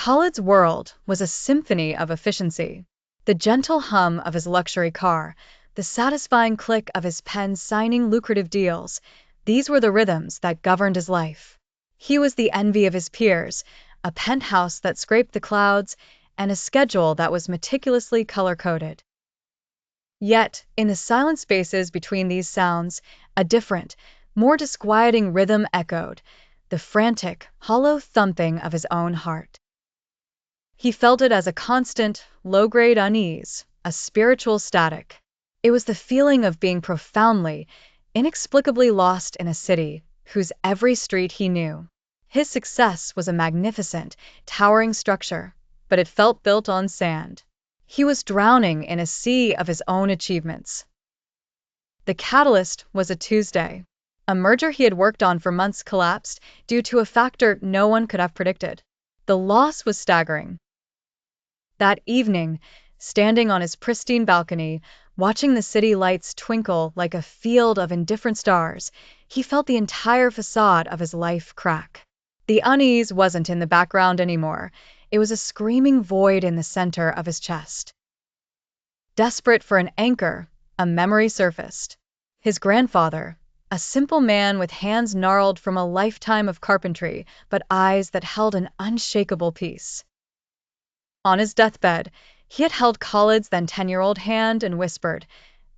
Khalid's world was a symphony of efficiency. The gentle hum of his luxury car, the satisfying click of his pen signing lucrative deals, these were the rhythms that governed his life. He was the envy of his peers, a penthouse that scraped the clouds, and a schedule that was meticulously color-coded. Yet, in the silent spaces between these sounds, a different, more disquieting rhythm echoed, the frantic, hollow thumping of his own heart. He felt it as a constant, low-grade unease, a spiritual static. It was the feeling of being profoundly, inexplicably lost in a city whose every street he knew. His success was a magnificent, towering structure, but it felt built on sand. He was drowning in a sea of his own achievements. The catalyst was a Tuesday. A merger he had worked on for months collapsed due to a factor no one could have predicted. The loss was staggering. That evening, standing on his pristine balcony, watching the city lights twinkle like a field of indifferent stars, he felt the entire facade of his life crack. The unease wasn't in the background anymore. It was a screaming void in the center of his chest. Desperate for an anchor, a memory surfaced. His grandfather, a simple man with hands gnarled from a lifetime of carpentry, but eyes that held an unshakable peace. On his deathbed, he had held Khalid's then 10-year-old hand and whispered,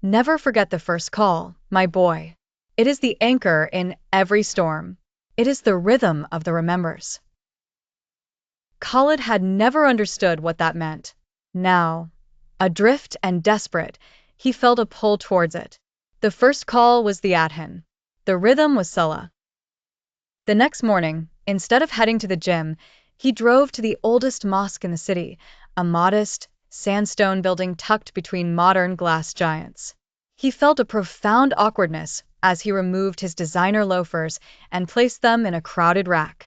"Never forget the first call, my boy. It is the anchor in every storm. It is the rhythm of the remembers." Khalid had never understood what that meant. Now, adrift and desperate, he felt a pull towards it. The first call was the adhan. The rhythm was Salah. The next morning, instead of heading to the gym, he drove to the oldest mosque in the city, a modest, sandstone building tucked between modern glass giants. He felt a profound awkwardness as he removed his designer loafers and placed them in a crowded rack.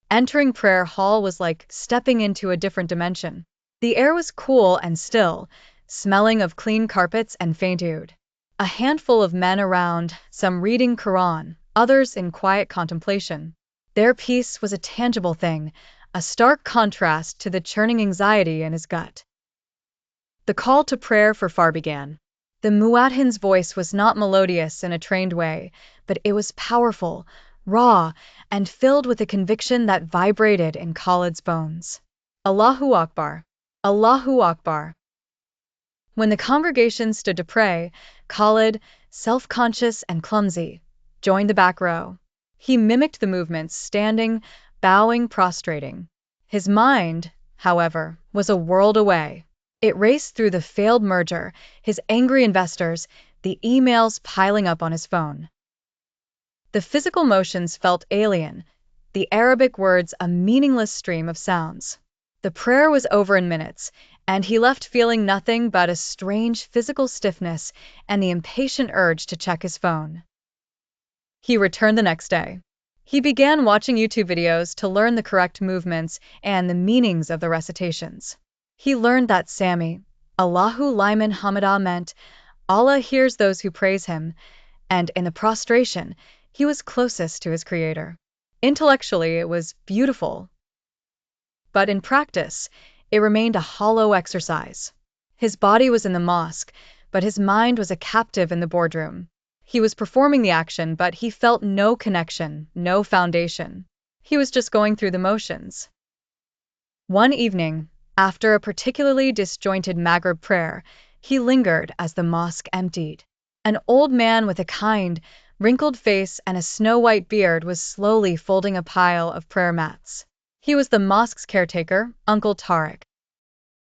Entering prayer hall was like stepping into a different dimension. The air was cool and still, smelling of clean carpets and faint oud. A handful of men around, some reading Quran, others in quiet contemplation. Their peace was a tangible thing, a stark contrast to the churning anxiety in his gut. The call to prayer for far began. The muadhin's voice was not melodious in a trained way, but it was powerful, raw, and filled with a conviction that vibrated in Khalid's bones. Allahu Akbar! Allahu Akbar! When the congregation stood to pray, Khalid, self-conscious and clumsy, joined the back row. He mimicked the movements, standing, bowing, prostrating. His mind, however, was a world away. It raced through the failed merger, his angry investors, the emails piling up on his phone. The physical motions felt alien, the Arabic words a meaningless stream of sounds. The prayer was over in minutes, and he left feeling nothing but a strange physical stiffness and the impatient urge to check his phone. He returned the next day. He began watching YouTube videos to learn the correct movements and the meanings of the recitations. He learned that Sami, Allahu liman hamida meant, Allah hears those who praise him, and in the prostration, he was closest to his creator. Intellectually, it was beautiful. But in practice, it remained a hollow exercise. His body was in the mosque, but his mind was a captive in the boardroom. He was performing the action, but he felt no connection, no foundation. He was just going through the motions. One evening, after a particularly disjointed Maghrib prayer, he lingered as the mosque emptied. An old man with a kind, wrinkled face and a snow-white beard was slowly folding a pile of prayer mats. He was the mosque's caretaker, Uncle Tariq.